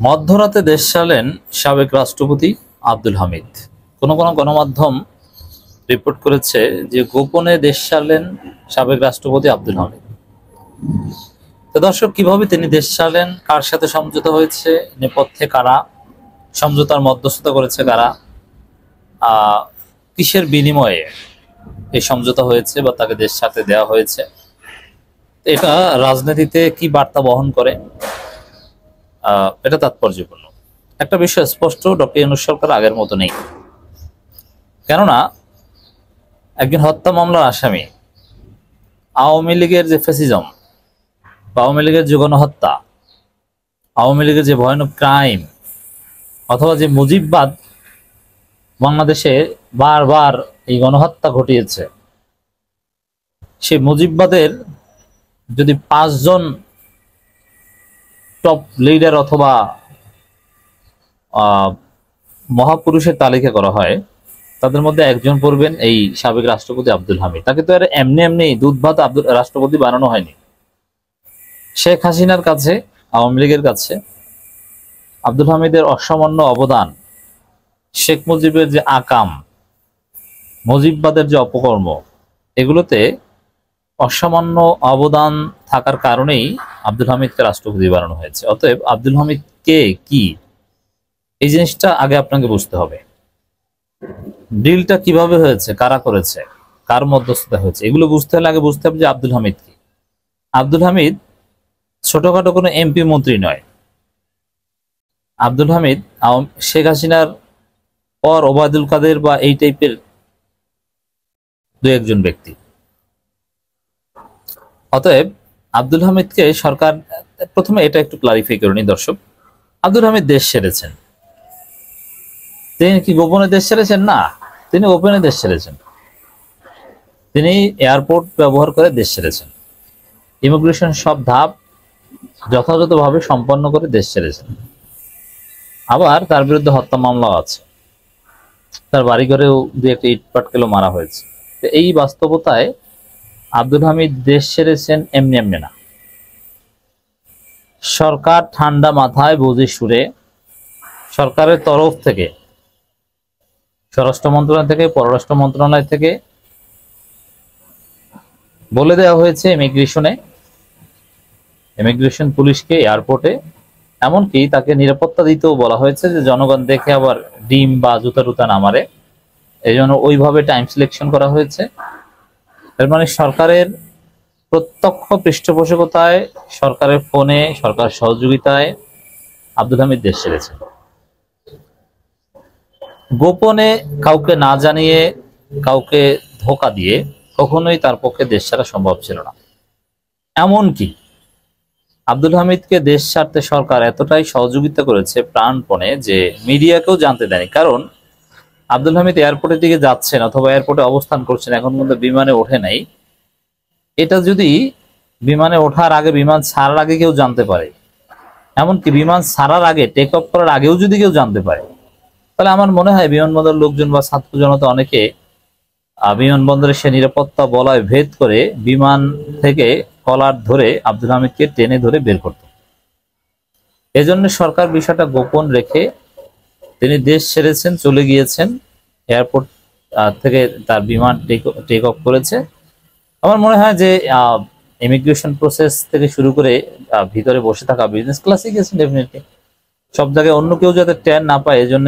মধ্যরাতে দেশ চালেন সাবেক রাষ্ট্রপতি আব্দুল হামিদ। কোন কোন গণমাধ্যম রিপোর্ট করেছে যে গোপনে দেশ চালেন সাবেক রাষ্ট্রপতি আব্দুল হামিদ। তো দর্শক, কিভাবে তিনি দেশ চালেন, কার সাথে সমঝোতা হয়েছে, নেপথ্যে কারা, সমঝোতার মধ্যস্থতা করেছে কারা, কিসের বিনিময়ে এই সমঝোতা হয়েছে বা তাকে দেশ ছাড়তে দেওয়া হয়েছে, এটা রাজনীতিতে কি বার্তা বহন করে, এটা তাৎপর্যপূর্ণ। একটা বিষয় স্পষ্ট, ডক্টর ইউনূস সরকার আগের মতো নেই। কেননা একজন হত্যা মামলার আসামি, আওয়ামী লীগের যে ফ্যাসিজম বা আওয়ামী লীগের যে গণহত্যা, আওয়ামী লীগের যে ভয়ানক ক্রাইম, অথবা যে মুজিববাদ বাংলাদেশে বারবার এই গণহত্যা ঘটিয়েছে, সেই মুজিববাদের যদি 5 জন টপ লিডার অথবা মহাপুরুষের তালিকা করা হয়, তাদের মধ্যে একজন পড়বেন এই সাবেক রাষ্ট্রপতি আব্দুল হামিদ। তাকে তো আর এমনি এমনি দুধ ভাত রাষ্ট্রপতি বানানো হয়নি। শেখ হাসিনার কাছে, আওয়ামী লীগের কাছে আব্দুল হামিদের অসামান্য অবদান, শেখ মুজিবের যে আকাম, মুজিববাদের যে অপকর্ম, এগুলোতে অসামান্য অবদান থাকার কারণেই আব্দুল হামিদকে রাষ্ট্রপতি বানানো হয়েছে। অতএব আব্দুল হামিদ কে, কি, এই জিনিসটা আগে আপনাকে বুঝতে হবে। ডিলটা কিভাবে হয়েছে, কারা করেছে, কার মধ্যস্থতা হয়েছে, এগুলো বুঝতে হলে আগে বুঝতে হবে যে আব্দুল হামিদ কি। আব্দুল হামিদ ছোটখাটো কোনো এমপি মন্ত্রী নয়। আব্দুল হামিদ শেখ হাসিনার পর ওবায়দুল কাদের বা এই টাইপের দু একজন ব্যক্তি। অতএব আব্দুল হামিদকে সরকার, প্রথমে এটা একটু ক্লারিফাই করে নি দর্শক। আব্দুল হামিদ দেশ ছেড়েছেন। তিনি কি গোপনে দেশ ছেড়েছেন? না, তিনি ওপেনে দেশ ছেড়েছেন। তিনি এয়ারপোর্ট ব্যবহার করে দেশ ছেড়েছেন। ইমিগ্রেশন সব ধাপ যথাযথভাবে সম্পন্ন করে দেশ ছেড়েছেন। আবার তার বিরুদ্ধে হত্যা মামলাও আছে, তার বাড়িঘরেও দু একটা ইট পাটকেলও মারা হয়েছে। তো এই বাস্তবতায় আব্দুল হামিদ দেশ ছেড়েছেন এমনি এমনি না। সরকার ঠান্ডা মাথায় বুঝে সুরে, সরকারের তরফ থেকে, স্বরাষ্ট্র মন্ত্রণালয় থেকে, পররাষ্ট্র মন্ত্রণালয় থেকে বলে দেওয়া হয়েছে ইমিগ্রেশন পুলিশকে, এয়ারপোর্টে, এমনকি তাকে নিরাপত্তা দিতেও বলা হয়েছে যে জনগণ দেখে আবার ডিম বা জুতা টুতা না মারে, এই জন্য ওইভাবে টাইম সিলেকশন করা হয়েছে। এর মানে সরকারের প্রত্যক্ষ পৃষ্ঠপোষকতায়, সরকারের ফোনে, সরকার সহযোগিতায় আব্দুল হামিদ দেশ ছেড়েছে। গোপনে কাউকে না জানিয়ে, কাউকে ধোঁকা দিয়ে কখনোই তার পক্ষে দেশ ছাড়া সম্ভব ছিল না। এমনকি আব্দুল হামিদকে দেশ ছাড়তে সরকার এতটাই সহযোগিতা করেছে প্রাণপণে যে মিডিয়াকেও জানতে দেয়নি। কারণ আব্দুল হামিদ এয়ারপোর্টের দিকে যাচ্ছেন অথবা এয়ারপোর্টে অবস্থান করছেন, এখন পর্যন্ত বিমানে ওঠে নাই, এটা যদি বিমানে ওঠার আগে, বিমান ছাড়ার আগে কেউ জানতে পারে, এমনকি বিমান ছাড়ার আগে, টেক অফ করার আগেও যদি কেউ জানতে পারে, তাহলে আমার মনে হয় বিমানবন্দর লোকজন বা ছাত্র জনতা অনেকে বিমানবন্দরে সে নিরাপত্তা বলয় ভেদ করে বিমান থেকে কলার ধরে আব্দুল হামিদকে টেনে ধরে বের করত। এজন্য সরকার বিষয়টা গোপন রেখে তিনি দেশ ছেড়েছেন, চলে গিয়েছেন, এয়ারপোর্ট থেকে তার বিমান টেক অফ করেছে। আমার মনে হয় যে ইমিগ্রেশন প্রসেস থেকে শুরু করে ভিতরে বসে থাকা, বিজনেস ক্লাসে গেছেন ডেফিনেটলি, সব জায়গায় অন্য কেউ যাতে টের না পায়, এজন্য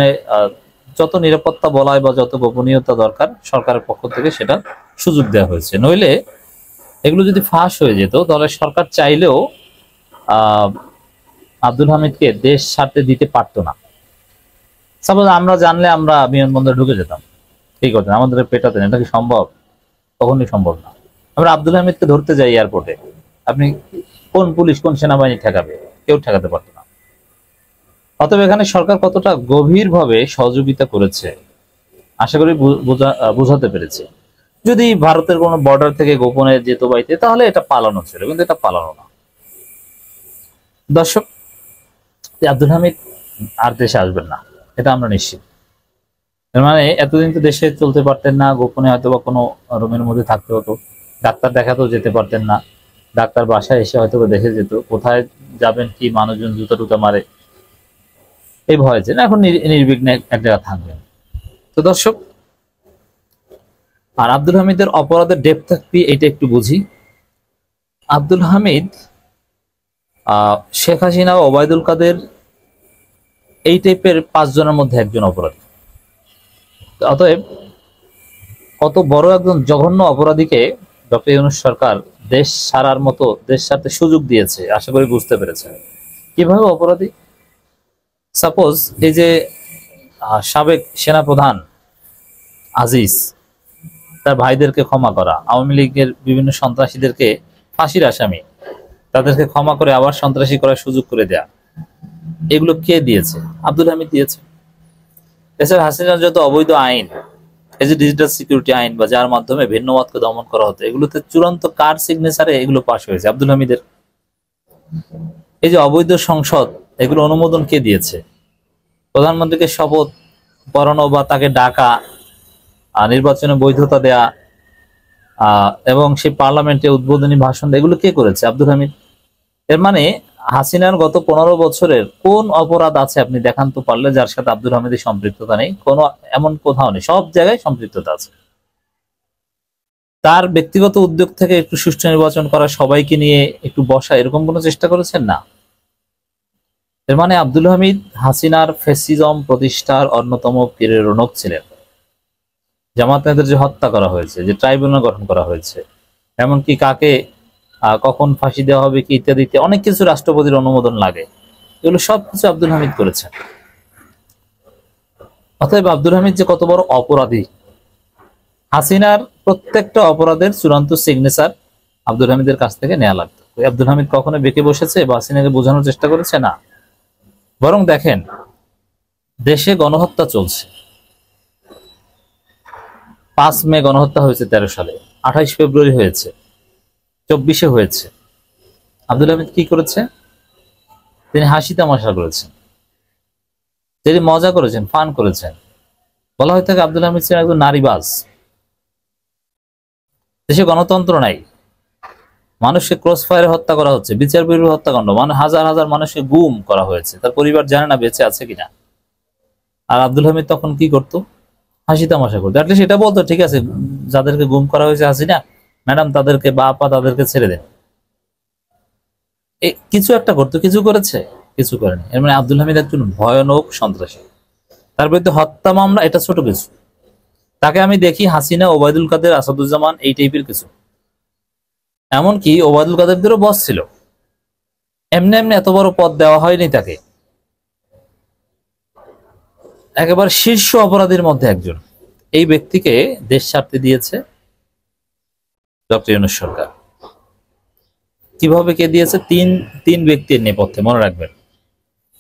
যত নিরাপত্তা বলয় বা যত গোপনীয়তা দরকার সরকারের পক্ষ থেকে সেটা সুযোগ দেওয়া হয়েছে। নইলে এগুলো যদি ফাঁস হয়ে যেত, তাহলে সরকার চাইলেও আব্দুল হামিদকে দেশ ছাড়তে দিতে পারতো না। সাপোজ আমরা জানলে আমরা বিমানবন্দরে ঢুকে যেতাম, কি করতেন, আমাদের পেটাতেন। এটা কি সম্ভব? কখনই সম্ভব না। আমরা আব্দুল হামিদকে ধরতে যাই এয়ারপোর্টে, আপনি কোন পুলিশ, কোন সেনাবাহিনী ঠেকাবে? কেউ ঠেকাতে পারতো না। অতএব এখানে সরকার কতটা গভীরভাবে সহযোগিতা করেছে আশা করি বোঝাতে পেরেছে। যদি ভারতের কোনো বর্ডার থেকে গোপনে যেত বাইতে, তাহলে এটা পালানো ছিল, কিন্তু এটা পালানো না। দর্শক, আব্দুল হামিদ আর দেশে আসবেন না, এটা আমরা নিশ্চিত। এর মানে এতদিন তো দেশে চলতে পারতেন না, গোপনে হয়তো বা কোনো রুমের মধ্যে থাকতে হতো, ডাক্তার দেখাতেও যেতে পারতেন না, ডাক্তার বাসায় এসে হয়তো দেখে যেত, কোথায় যাবেন কি, মানুষজন জুতা টুতা মারে, এই ভয় যে না এখন নির্বিঘ্নে এক জায়গায় থাকবেন। তো দর্শক, আর আব্দুল হামিদের অপরাধের ডেপথ থাকবে এটা একটু বুঝি। আব্দুল হামিদ শেখ হাসিনা ও ওবায়দুল কাদের এই টাইপের 5 জনের মধ্যে একজন অপরাধী। অতএব কত বড় একজন জঘন্য অপরাধীকে ডক্টর ইউনূস সরকার দেশ ছাড়ার মতো, দেশ ছাড়তে সুযোগ দিয়েছে, আশা করি বুঝতে পেরেছে। কিভাবে অপরাধী? সাপোজ এই যে সাবেক সেনাপ্রধান আজিজ তার ভাইদেরকে ক্ষমা করা, আওয়ামী লীগের বিভিন্ন সন্ত্রাসীদেরকে ফাঁসির আসামি তাদেরকে ক্ষমা করে আবার সন্ত্রাসী করার সুযোগ করে দেয়া, এগুলো কে দিয়েছে? আব্দুল হামিদ দিয়েছে। এছাড়া হাসিনার যত অবৈধ আইন, এই যে ডিজিটাল সিকিউরিটি আইন বা যার মাধ্যমে ভিন্নমতকে দমন করা হতো, এগুলোতে চূড়ান্ত কার সিগনেচারে এগুলো পাশ হয়েছে? আব্দুল হামিদের। এই যে অবৈধ সংসদ, এগুলো অনুমোদন কে দিয়েছে? প্রধানমন্ত্রীকে শপথ পড়ানো বা তাকে ডাকা, নির্বাচনে বৈধতা দেয়া এবং সেই পার্লামেন্টে উদ্বোধনী ভাষণ, এগুলো কে করেছে? আব্দুল হামিদ। এর মানে হাসিনার গত 15 বছরের কোন অপরাধ আছে আপনি দেখান তো পারলে যার সাথে আব্দুল হামিদের সম্পৃক্ততা নেই? কোনো এমন কোথাও নেই, সব জায়গায় সম্পৃক্ততা আছে। তার ব্যক্তিগত উদ্যোগ থেকে একটু সুষ্ঠু নির্বাচন করা, সবাইকে নিয়ে একটু বসা, এরকম কোনো চেষ্টা করেছেন না। এর মানে আব্দুল হামিদ হাসিনার ফ্যাসিজম প্রতিষ্ঠার অন্যতম প্রেরণক ছিলেন। জামাত নেতাদের যে হত্যা করা হয়েছে, যে ট্রাইব্যুনাল গঠন করা হয়েছে, এমনকি কাকে কখন ফাঁসি দেওয়া হবে কি ইত্যাদিতে অনেক কিছু রাষ্ট্রপতির অনুমোদন লাগে, এগুলো সবকিছু আব্দুল হামিদ করেছেন। অতএব আব্দুল হামিদ যে কত বড় অপরাধী, হাসিনার প্রত্যেকটা অপরাধের চূড়ান্ত সিগনেচার আব্দুল হামিদের কাছ থেকে নেওয়া লাগতো। আব্দুল হামিদ কখনো বেঁকে বসেছে বা হাসিনাকে বোঝানোর চেষ্টা করেছে? না। বরং দেখেন, দেশে গণহত্যা চলছে। 5 মে গণহত্যা হয়েছে 13 সালে, 28 ফেব্রুয়ারি হয়েছে, 24-এ হয়েছে। আব্দুল হামিদ কি করেছে? তিনি হাসি তামাশা করেছেন, তিনি মজা করেছেন, ফান করেছেন। বলা হয়ে থাকে আব্দুল হামিদ ছিলেন একজন নারীবাজ। দেশে গণতন্ত্র নাই, মানুষকে ক্রস ফায়ারে হত্যা করা হচ্ছে, বিচার বিরোধী হত্যাকাণ্ড, হাজার হাজার মানুষকে গুম করা হয়েছে, তার পরিবার জানে না বেঁচে আছে কিনা। আর আব্দুল হামিদ তখন কি করতো? হাসি তামাশা করতো। অ্যাটলিস্ট এটা বলতো, ঠিক আছে যাদেরকে গুম করা হয়েছে হাসিনা ম্যাডাম, তাদেরকে বা আপা তাদেরকে ছেড়ে দেন। কিছু একটা করতো, কিছু করেছে? কিছু করেনি। এর মানে আব্দুল হামিদ একজন ভয়ানক সন্ত্রাসী। তার বিরুদ্ধে হত্যা মামলা, এটা ছোট কিছু। তাকে আমি দেখি হাসিনা, ওবায়দুল কাদের, আসাদুজ্জামান, এই টাইপের কিছু। এমনকি ওবায়দুল কাদেরদেরও বস ছিল, এমনি এমনি এত বড় পদ দেওয়া হয়নি তাকে। একেবারে শীর্ষ অপরাধীর মধ্যে একজন, এই ব্যক্তিকে দেশ ছাড়তে দিয়েছে ডক্টর ইউনূস সরকার। কিভাবে কে দিয়েছে? তিন ব্যক্তির নেপথ্যে, মনে রাখবেন।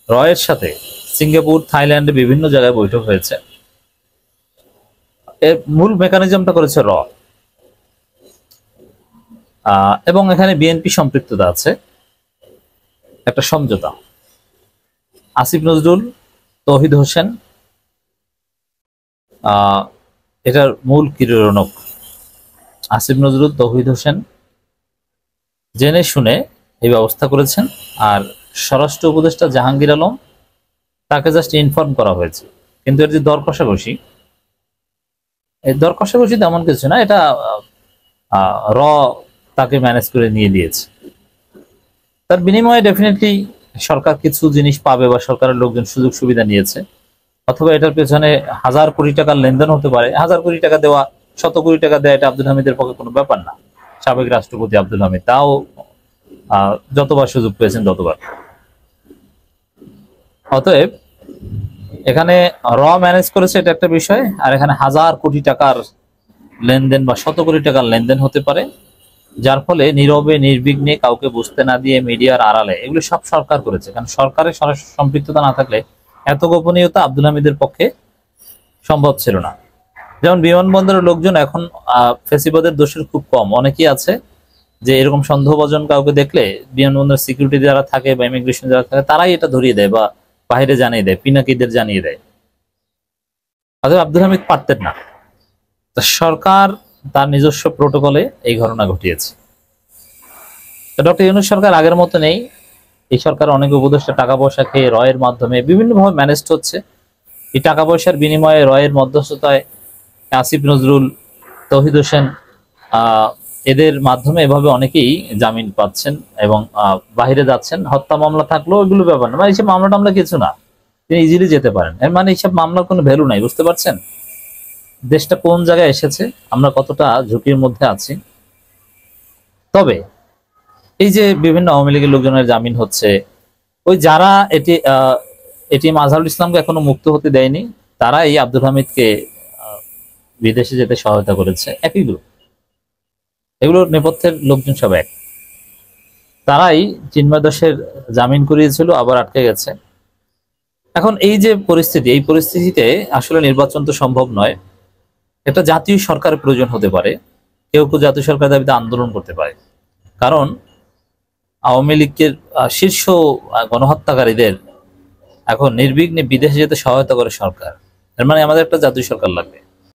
রয়ের সাথে সিঙ্গাপুর, থাইল্যান্ডে বিভিন্ন জায়গায় বৈঠক হয়েছে। এর মূল মেকানিজমটা করেছে র, এবং এখানে বিএনপি সম্পৃক্ততা আছে। একটা সমঝোতা, আসিফ নজরুল, তৌহিদ হোসেন এটার মূল কিরণক। আসিফ নজরুল, তৌহিদ হোসেন জেনে শুনে এই ব্যবস্থা করেছেন। আর স্বরাষ্ট্র উপদেষ্টা জাহাঙ্গীর আলম, তাকে জাস্ট ইনফর্ম করা হয়েছে। কিন্তু এর যে দর কষাকষি, এই দর কষাকষি তেমন কিছু না, এটা র তাকে ম্যানেজ করে নিয়ে দিয়েছে। তার বিনিময়ে ডেফিনেটলি সরকার কিছু জিনিস পাবে বা সরকারের লোকজন সুযোগ সুবিধা নিয়েছে, অথবা এটার পেছনে হাজার কোটি টাকার লেনদেন হতে পারে। হাজার কোটি টাকা দেওয়া, শত কোটি টাকা দেওয়া, এটা আব্দুল হামিদের পক্ষে কোনো ব্যাপার না। সাবেক রাষ্ট্রপতি আব্দুল হামিদ, তাও যতবার সুযোগ পেয়েছেন ততবার। অতএব এখানে র ম্যানেজ করেছে, এটা একটা বিষয়। আর এখানে হাজার কোটি টাকার লেনদেন বা শত কোটি টাকার লেনদেন হতে পারে, যার ফলে নীরবে নির্বিঘ্নে কাউকে বুঝতে না দিয়ে মিডিয়ার আড়ালে এগুলো সব সরকার করেছে। কারণ সরকারের সরাসরি সম্পৃক্ততা না থাকলে এত গোপনীয়তা আব্দুল হামিদের পক্ষে সম্ভব ছিল না। যেমন বিমানবন্দরের লোকজন এখন ফেসিবাদের দোষের খুব কম। অনেকেই আছে যে এরকম সন্দেহভাজন কাউকে দেখলে বিমানবন্দরের সিকিউরিটি যারা থাকে বা ইমিগ্রেশন যারা থাকে তারাই এটা ধরিয়ে দেয় বা বাইরে জানিয়ে দেয়, পিনাকিদের জানিয়ে দেয়। অথবা আব্দুল হামিদ পারতেন না। সরকার তার নিজস্ব প্রোটোকলে এই ঘটনা ঘটিয়েছে। ডক্টর ইউনূস সরকার আগের মতো নেই, এই সরকার অনেক উপদেষ্টা টাকা পয়সা খেয়ে রয়ের মাধ্যমে বিভিন্নভাবে ম্যানেজড হচ্ছে। এই টাকা পয়সার বিনিময়ে রয়ের মধ্যস্থতায় আসিফ নজরুল, তৌহিদ হোসেন, এদের মাধ্যমে এভাবে অনেকেই জামিন পাচ্ছেন এবং বাহিরে যাচ্ছেন। হত্যা মামলা থাকলেও এগুলো ব্যাপার না, মানে এইসব মামলা টামলা কিছু না, তিনি ইজিলি যেতে পারেন। এর মানে এইসব মামলার কোনো ভ্যালু নাই, বুঝতে পারছেন দেশটা কোন জায়গায় এসেছে, আমরা কতটা ঝুঁকির মধ্যে আছি। তবে এই যে বিভিন্ন আওয়ামী লীগের লোকজনের জামিন হচ্ছে, ওই যারা এটি আজহারুল ইসলামকে এখনো মুক্ত হতে দেয়নি, তারা এই আব্দুল হামিদকে বিদেশে যেতে সহায়তা করেছে, একই গ্রুপ, এগুলোর নেপথ্যের লোকজন সব এক। তারাই চিন্ময় দাসের জামিন করিয়েছিল, আবার আটকে গেছে। এখন এই যে পরিস্থিতি, এই পরিস্থিতিতে আসলে নির্বাচন তো সম্ভব নয়, একটা জাতীয় সরকারের প্রয়োজন হতে পারে। কেউ কেউ জাতীয় সরকারের দাবিতে আন্দোলন করতে পারে, কারণ আওয়ামী লীগের শীর্ষ গণহত্যাকারীদের এখন নির্বিঘ্নে বিদেশে যেতে সহায়তা করে সরকার। এর মানে আমাদের একটা জাতীয় সরকার লাগবে।